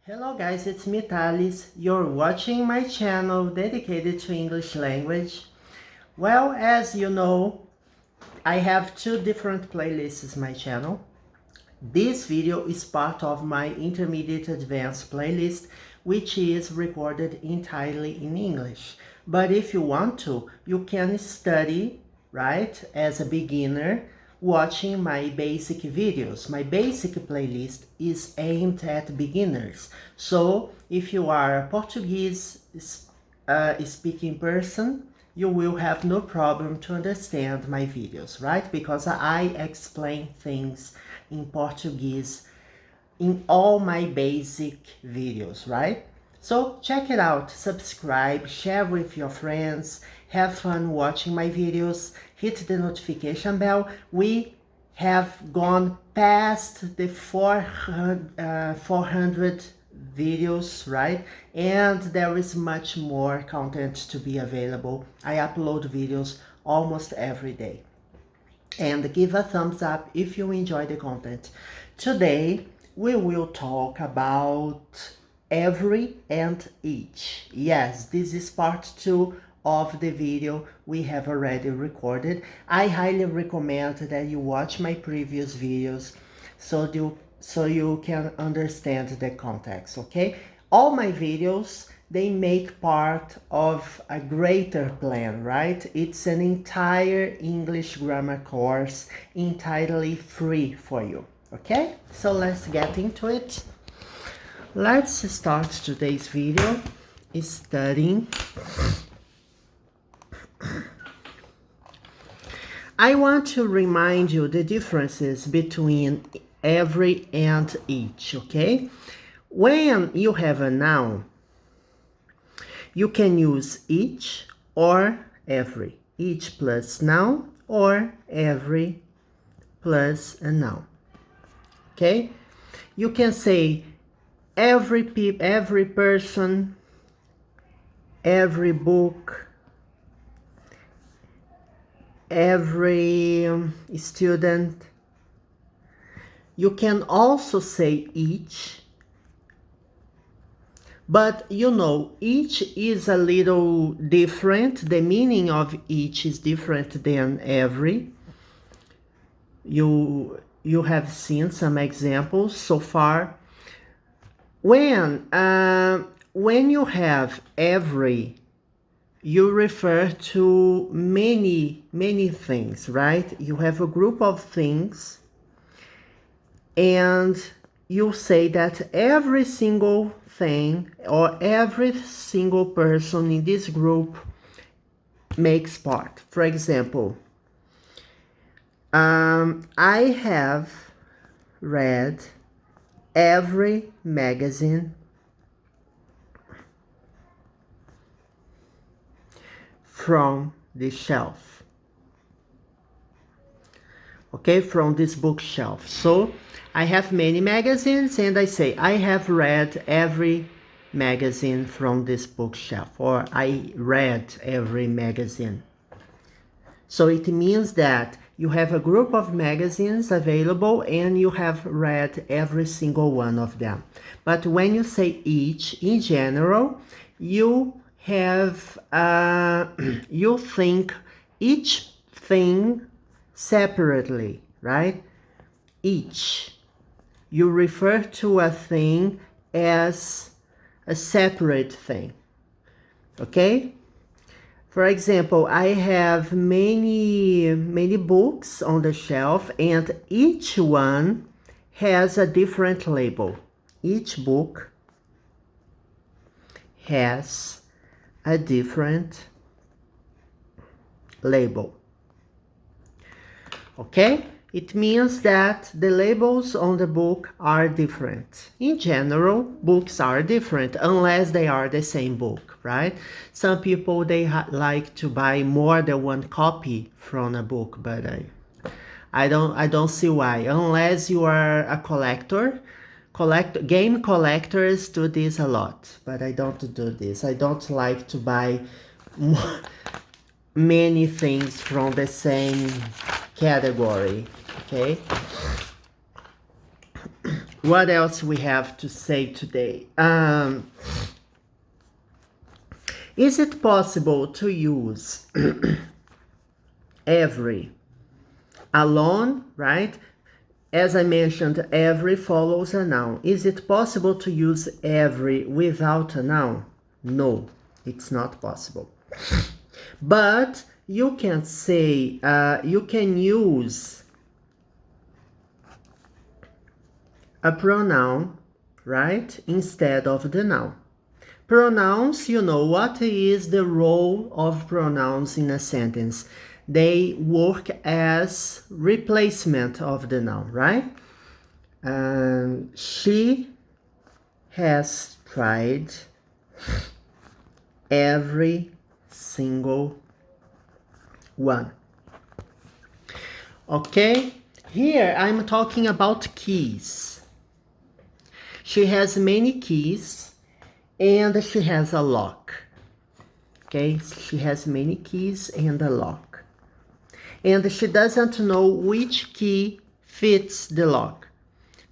Hello guys, it's me Thales. You're watching my channel dedicated to English language. Well, as you know, I have two different playlists in my channel. This video is part of my intermediate advanced playlist, which is recorded entirely in English. But if you want to, you can study, right, as a beginner, watching my basic videos. My basic playlist is aimed at beginners. So if you are a Portuguese speaking person, you will have no problem to understand my videos, right? Because I explain things in Portuguese in all my basic videos, right? So check it out, subscribe, share with your friends, have fun watching my videos, hit the notification bell. We have gone past the 400 videos, right? And there is much more content to be available. I upload videos almost every day. And give a thumbs up if you enjoy the content. Today, we will talk about every and each. Yes, this is part 2 of the video we have already recorded. I highly recommend that you watch my previous videos so you can understand the context, okay? All my videos, they make part of a greater plan, right? It's an entire English grammar course entirely free for you, okay? So let's get into it. Let's start today's video studying. I want to remind you the differences between every and each, okay? When you have a noun, you can use each or every. Each plus noun or every plus a noun, okay? You can say every person, every book, every student. You can also say each, but you know, each is a little different. The meaning of each is different than every. You have seen some examples so far. When you have every, you refer to many things, right? You have a group of things and you say that every single thing or every single person in this group makes part. For example, I have read every magazine from the shelf, okay, from this bookshelf. So I have many magazines and I say I have read every magazine from this bookshelf, or I read every magazine. So it means that you have a group of magazines available and you have read every single one of them. But when you say each, in general, you have, you think each thing separately, right? Each. You refer to a thing as a separate thing, okay? For example, I have many books on the shelf and each one has a different label. Each book has a different label, okay? It means that the labels on the book are different. In general, books are different unless they are the same book, right? Some people, they like to buy more than one copy from a book, but I don't see why. Unless you are a collector. Game collectors do this a lot, but I don't do this. I don't like to buy many things from the same category, okay? What else we have to say today? Is it possible to use every alone, right? As I mentioned, every follows a noun. Is it possible to use every without a noun? No, it's not possible. But you can say, you can use a pronoun, right, instead of the noun. Pronouns, you know, what is the role of pronouns in a sentence? They work as replacement of the noun, right? She has tried every single one. Okay, here I'm talking about keys. She has many keys and she has a lock. Okay, she has many keys and a lock. And she doesn't know which key fits the lock.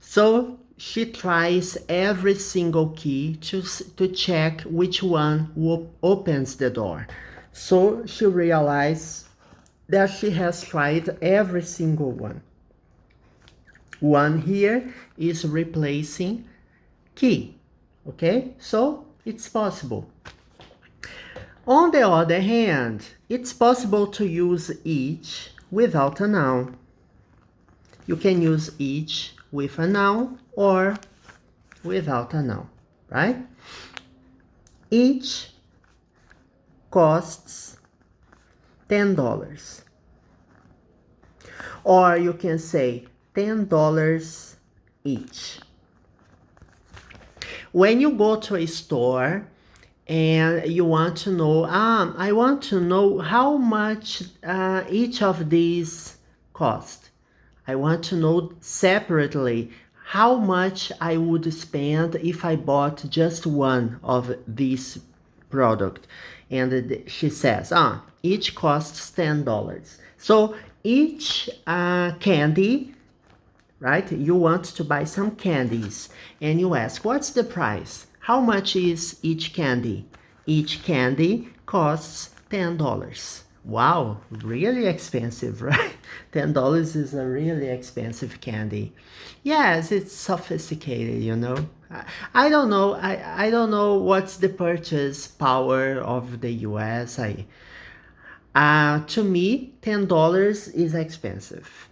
So she tries every single key to check which one opens the door. So she realizes that she has tried every single one. One here is replacing key. Okay, so it's possible. On the other hand, it's possible to use each without a noun. You can use each with a noun or without a noun, right? Each costs $10. Or you can say $10 each. When you go to a store and you want to know, I want to know how much each of these cost. I want to know separately how much I would spend if I bought just one of these product. And she says, each costs $10. So each candy, right? You want to buy some candies and you ask, what's the price? How much is each candy? Each candy costs $10. Wow, really expensive, right? $10 is a really expensive candy. Yes, it's sophisticated, you know. I don't know. I don't know what's the purchase power of the US. To me, $10 is expensive.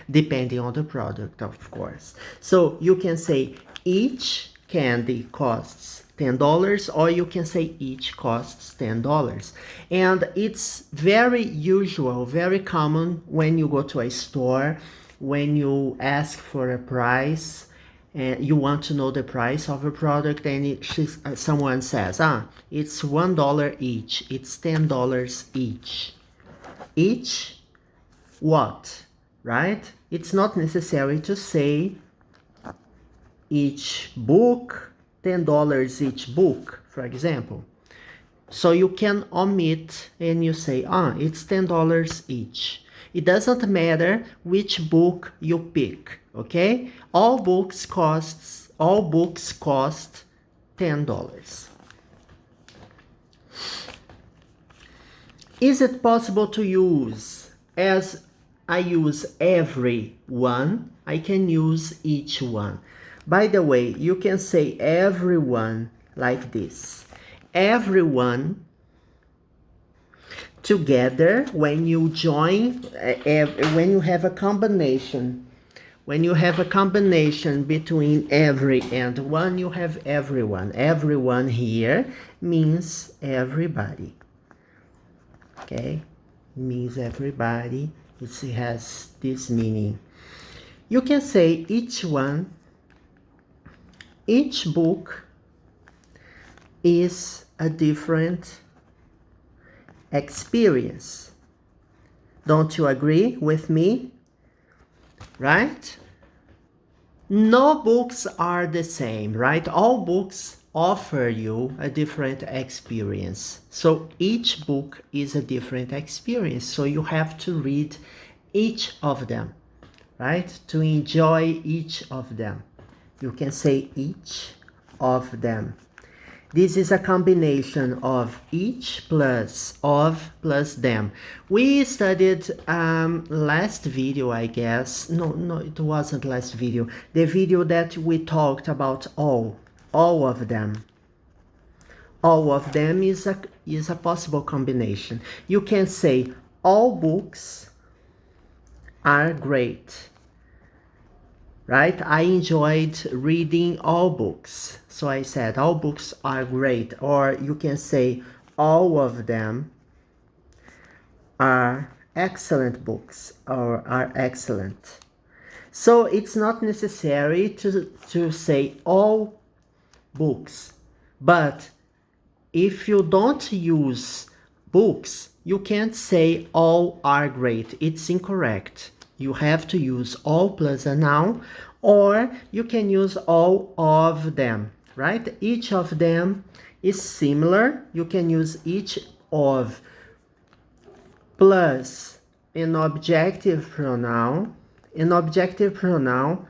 Depending on the product, of course. So you can say each candy costs $10, or you can say each costs $10. And it's very usual, very common when you go to a store, when you ask for a price, and you want to know the price of a product, and someone says, it's $1 each, it's $10 each. Each what? Right? It's not necessary to say each book, $10 each book, for example. So you can omit and you say, it's $10 each. It doesn't matter which book you pick, okay? All books cost $10. Is it possible to use, as I use every one, I can use each one. By the way, you can say everyone like this. Everyone together when you join, when you have a combination. When you have a combination between every and one, you have everyone. Everyone here means everybody. Okay? Means everybody. It has this meaning. You can say each one, each book is a different experience. Don't you agree with me? Right? No books are the same, right? All books offer you a different experience. So each book is a different experience. So you have to read each of them. right? To enjoy each of them. You can say each of them. This is a combination of each plus of plus them. We studied last video, I guess. No, it wasn't last video. The video that we talked about all of them. All of them is a possible combination. You can say all books are great. Right? I enjoyed reading all books. So I said all books are great. Or you can say all of them are excellent books or are excellent. So it's not necessary to say all books. But if you don't use books, you can't say all are great. It's incorrect. You have to use all plus a noun, or you can use all of them, right? Each of them is similar. You can use each of plus an objective pronoun. An objective pronoun,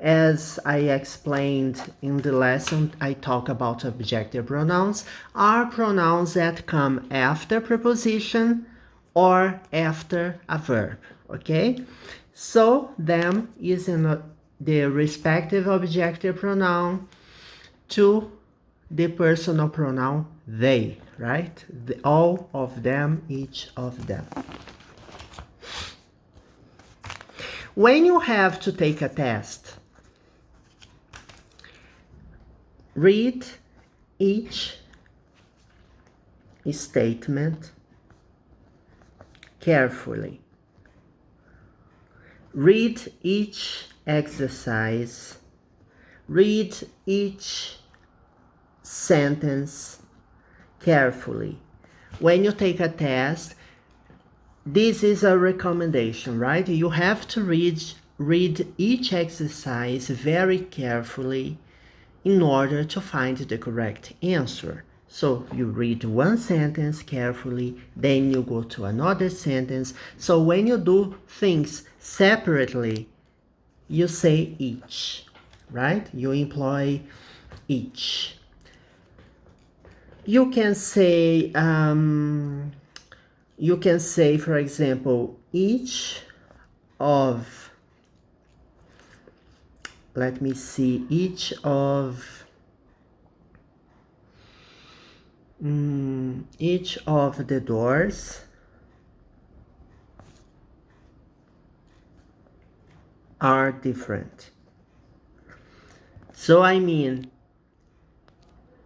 as I explained in the lesson, I talk about objective pronouns, are pronouns that come after preposition or after a verb. Okay, so them is in the respective objective pronoun to the personal pronoun they, right? All of them, each of them. When you have to take a test, read each statement carefully. Read each exercise. Read each sentence carefully. When you take a test, this is a recommendation, right? You have to read each exercise very carefully in order to find the correct answer. So you read one sentence carefully, then you go to another sentence. So when you do things separately, you say each, right? You employ each. You can say, for example, each of, let me see, each of the doors are different. So I mean,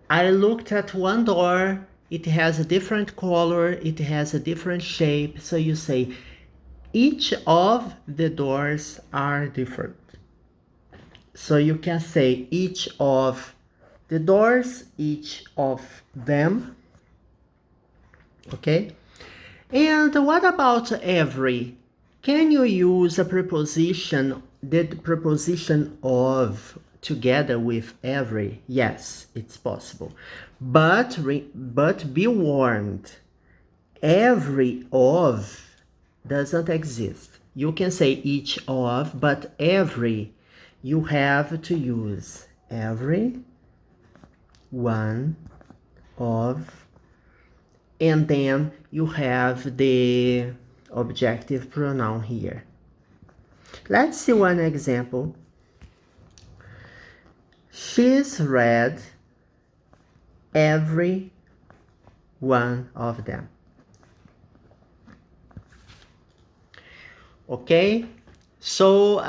I looked at one door, it has a different color, it has a different shape. So you say, each of the doors are different. So you can say each of the doors, each of them. Okay? And what about every? Can you use a preposition, the preposition of, together with every? Yes, it's possible. But be warned, every of doesn't exist. You can say each of, but every, you have to use every, one of, and then you have the objective pronoun here. Let's see one example. She's read every one of them. Okay, so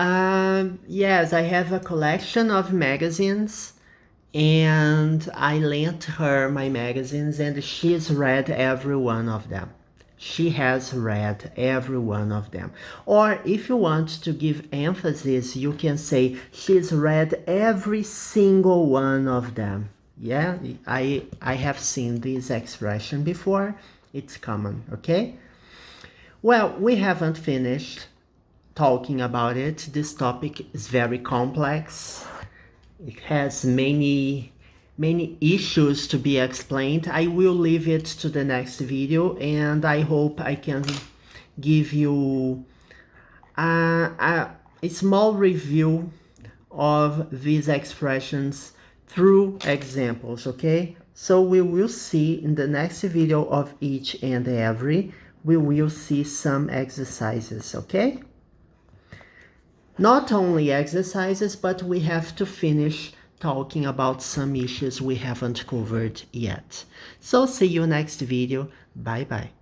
yes, I have a collection of magazines, and I lent her my magazines, and she's read every one of them. She has read every one of them. Or if you want to give emphasis, you can say she's read every single one of them. Yeah, I have seen this expression before. It's common, okay? Well, we haven't finished talking about it. This topic is very complex. It has many issues to be explained. I will leave it to the next video, and I hope I can give you a a small review of these expressions through examples, okay? So we will see in the next video of each and every, we will see some exercises, okay? Not only exercises, but we have to finish talking about some issues we haven't covered yet. So see you next video. Bye bye.